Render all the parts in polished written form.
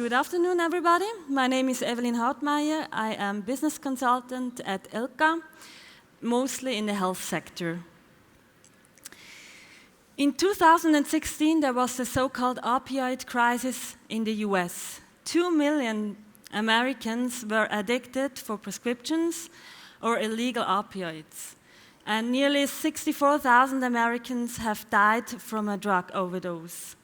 Good afternoon, everybody. My name is Eveline Hardmeier. I am business consultant at Elka, mostly in the health sector. In 2016, there was the so-called opioid crisis in the US. 2 million Americans were addicted for prescriptions or illegal opioids. And nearly 64,000 Americans have died from a drug overdose.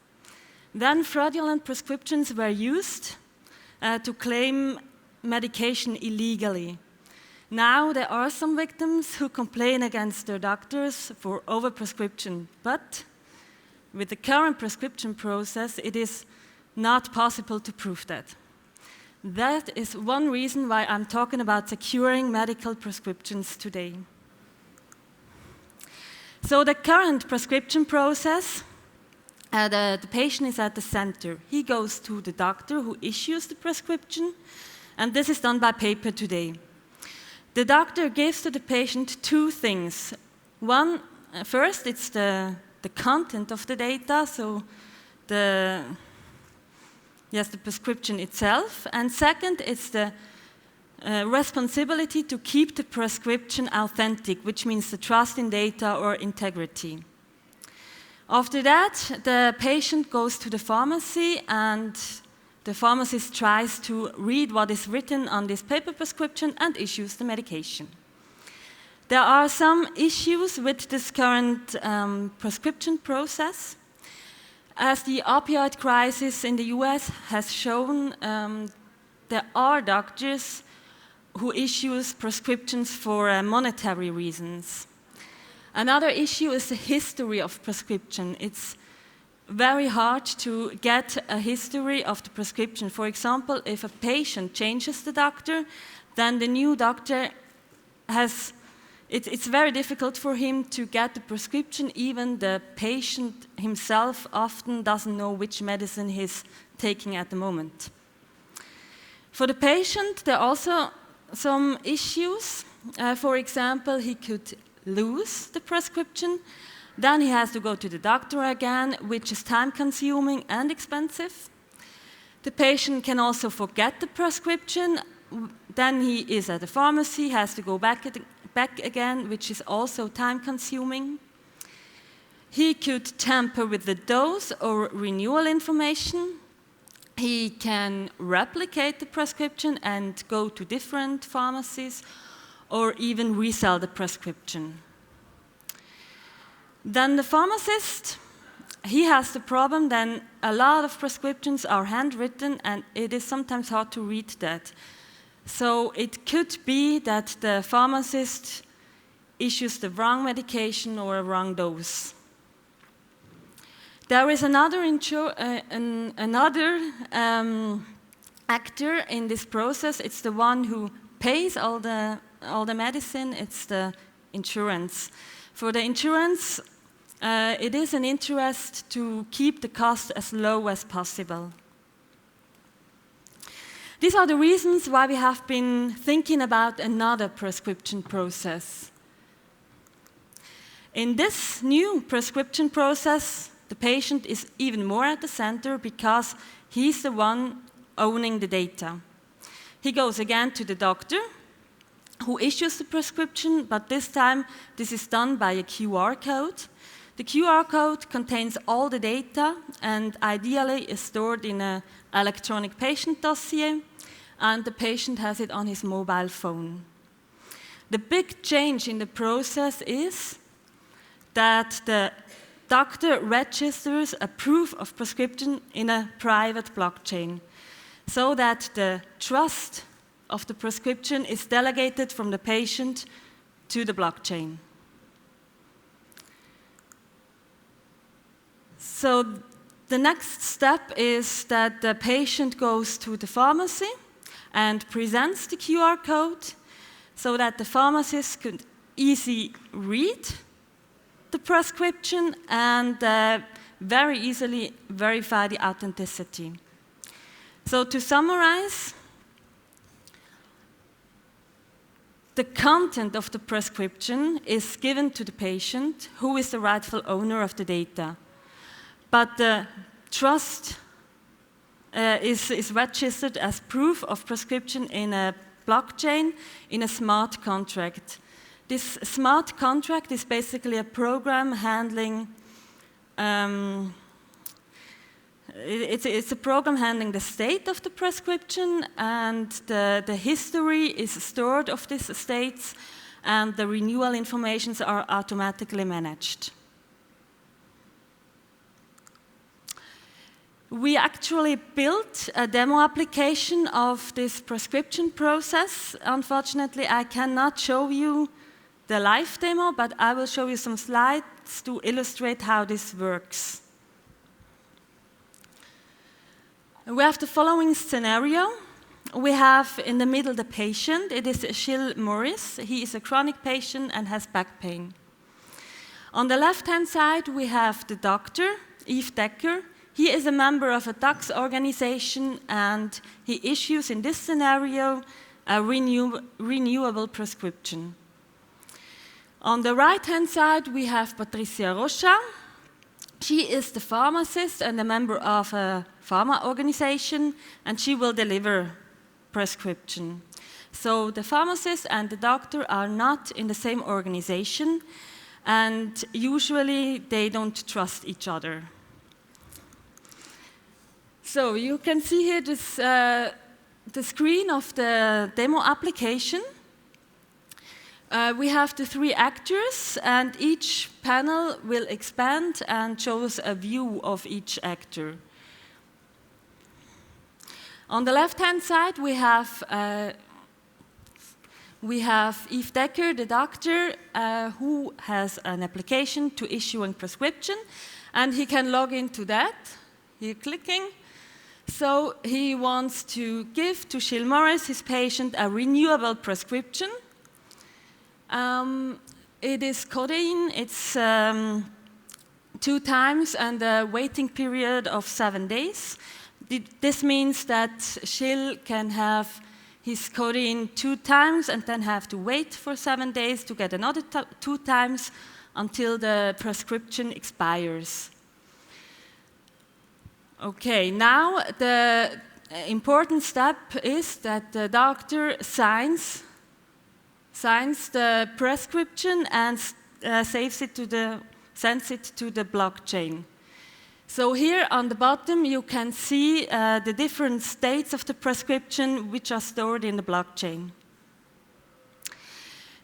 Then fraudulent prescriptions were used to claim medication illegally. Now there are some victims who complain against their doctors for overprescription, but with the current prescription process, it is not possible to prove that. That is one reason why I'm talking about securing medical prescriptions today. So the current prescription process, the patient is at the center. He goes to the doctor who issues the prescription, and this is done by paper today. The doctor gives to the patient two things. One, first, it's the content of the data, so the prescription itself. And second, it's the responsibility to keep the prescription authentic, which means the trust in data or integrity. After that, the patient goes to the pharmacy and the pharmacist tries to read what is written on this paper prescription and issues the medication. There are some issues with this current prescription process. As the opioid crisis in the US has shown, there are doctors who issue prescriptions for monetary reasons. Another issue is the history of prescription. It's very hard to get a history of the prescription. For example, if a patient changes the doctor, then the new doctor it's very difficult for him to get the prescription. Even the patient himself often doesn't know which medicine he's taking at the moment. For the patient, there are also some issues. For example, he could lose the prescription, then he has to go to the doctor again, which is time-consuming and expensive. The patient can also forget the prescription, then he is at the pharmacy, has to go back again, which is also time-consuming. He could tamper with the dose or renewal information. He can replicate the prescription and go to different pharmacies, or even resell the prescription. Then the pharmacist, he has the problem, then a lot of prescriptions are handwritten and it is sometimes hard to read that. So it could be that the pharmacist issues the wrong medication or a wrong dose. There is another actor in this process. It's the one who pays all the medicine, it's the insurance. For the insurance, it is an interest to keep the cost as low as possible. These are the reasons why we have been thinking about another prescription process. In this new prescription process, the patient is even more at the center because he's the one owning the data. He goes again to the doctor, who issues the prescription, but this time this is done by a QR code. The QR code contains all the data and ideally is stored in an electronic patient dossier, and the patient has it on his mobile phone. The big change in the process is that the doctor registers a proof of prescription in a private blockchain, so that the trust of the prescription is delegated from the patient to the blockchain. So the next step is that the patient goes to the pharmacy and presents the QR code so that the pharmacist could easily read the prescription and very easily verify the authenticity. So to summarize, the content of the prescription is given to the patient, who is the rightful owner of the data. But the trust is registered as proof of prescription in a blockchain in a smart contract. This smart contract is basically a program handling it's a program handling the state of the prescription, and the history is stored of these states, and the renewal informations are automatically managed. We actually built a demo application of this prescription process. Unfortunately, I cannot show you the live demo, but I will show you some slides to illustrate how this works. We have the following scenario. We have in the middle the patient. It is Gilles Morris. He is a chronic patient and has back pain. On the left-hand side, we have the doctor, Yves Decker. He is a member of a tax organization, and he issues, in this scenario, a renewable prescription. On the right-hand side, we have Patricia Rocha. She is the pharmacist and a member of a pharma organization, and she will deliver prescription. So the pharmacist and the doctor are not in the same organization, and usually they don't trust each other. So you can see here this, the screen of the demo application. We have the 3 actors, and each panel will expand and shows a view of each actor. On the left-hand side, we have Yves Decker, the doctor, who has an application to issue a prescription, and he can log into that. Here, clicking. So he wants to give to Gilles Morris, his patient, a renewable prescription. It is codeine. It's 2 times and a waiting period of 7 days. This means that Gilles can have his codeine 2 times and then have to wait for 7 days to get another 2 times until the prescription expires. Okay, now the important step is that the doctor signs the prescription and sends it to the blockchain. So here on the bottom, you can see the different states of the prescription which are stored in the blockchain.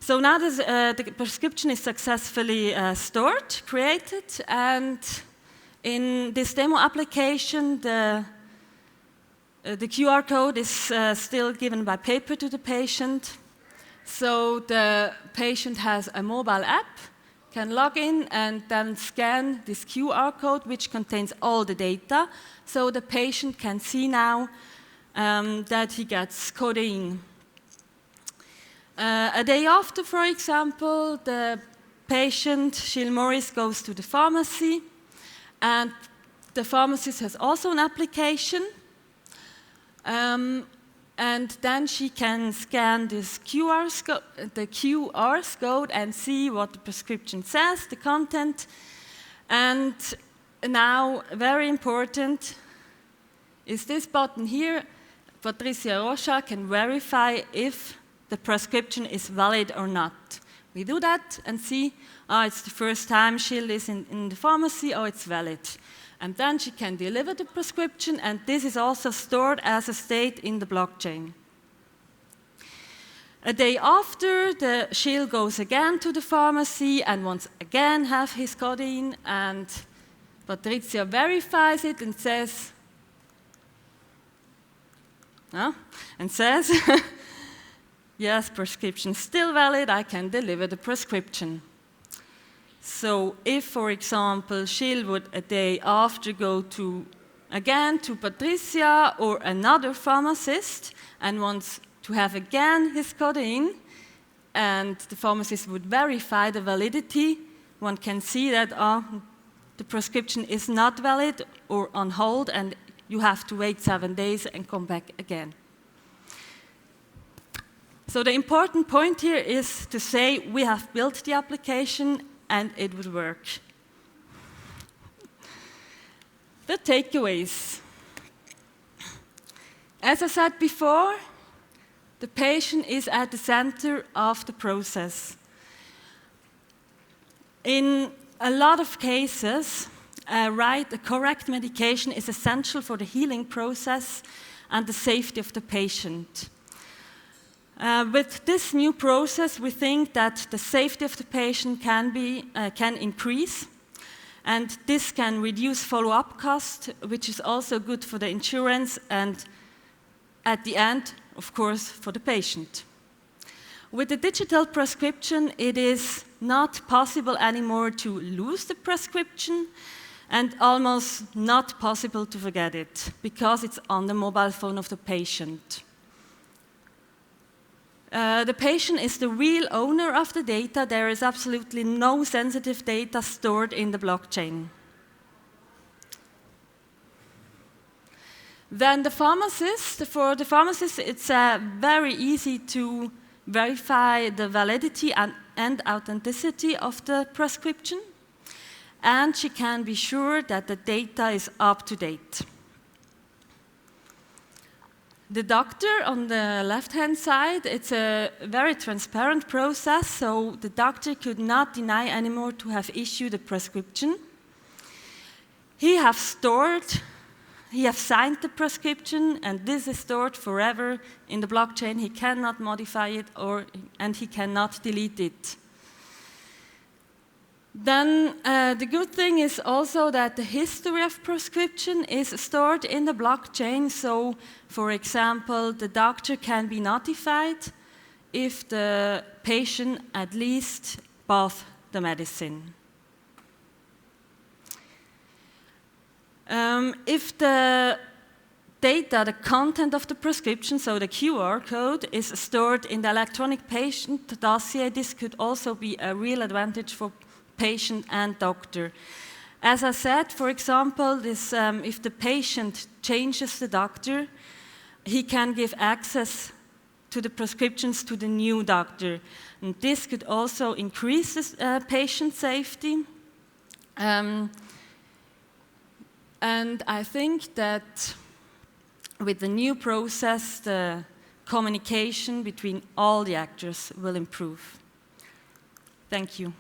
So now the prescription is successfully stored, created, and in this demo application, the QR code is still given by paper to the patient. So the patient has a mobile app, can log in and then scan this QR code, which contains all the data. So the patient can see now that he gets codeine. A day after, for example, the patient, Gilles Morris, goes to the pharmacy, and the pharmacist has also an application. And then she can scan this QR code and see what the prescription says, the content. And now, very important, is this button here. Patricia Rocha can verify if the prescription is valid or not. We do that and see, it's the first time Gilles is in the pharmacy, it's valid. And then she can deliver the prescription, and this is also stored as a state in the blockchain. A day after, Gilles goes again to the pharmacy and wants again have his codeine, and Patricia verifies it and says, yes, prescription still valid, I can deliver the prescription. So if, for example, Gilles would a day after go again to Patricia or another pharmacist and wants to have again his codeine, and the pharmacist would verify the validity, one can see that the prescription is not valid or on hold, and you have to wait 7 days and come back again. So the important point here is to say we have built the application and it would work. The takeaways. As I said before, the patient is at the center of the process. In a lot of cases, a correct medication is essential for the healing process and the safety of the patient. With this new process, we think that the safety of the patient can increase, and this can reduce follow-up costs, which is also good for the insurance and, at the end, of course, for the patient. With the digital prescription, it is not possible anymore to lose the prescription, and almost not possible to forget it, because it's on the mobile phone of the patient. The patient is the real owner of the data. There is absolutely no sensitive data stored in the blockchain. Then the pharmacist, for the pharmacist, it's very easy to verify the validity and authenticity of the prescription, and she can be sure that the data is up to date. The doctor on the left-hand side, it's a very transparent process, so the doctor could not deny anymore to have issued a prescription. He has signed the prescription, and this is stored forever in the blockchain. He cannot modify it, and he cannot delete it. Then the good thing is also that the history of prescription is stored in the blockchain. So, for example, the doctor can be notified if the patient at least bought the medicine. If the data, the content of the prescription, so the QR code, is stored in the electronic patient dossier, this could also be a real advantage for patient and doctor. As I said, for example, if the patient changes the doctor, he can give access to the prescriptions to the new doctor. And this could also increase patient safety. And I think that with the new process, the communication between all the actors will improve. Thank you.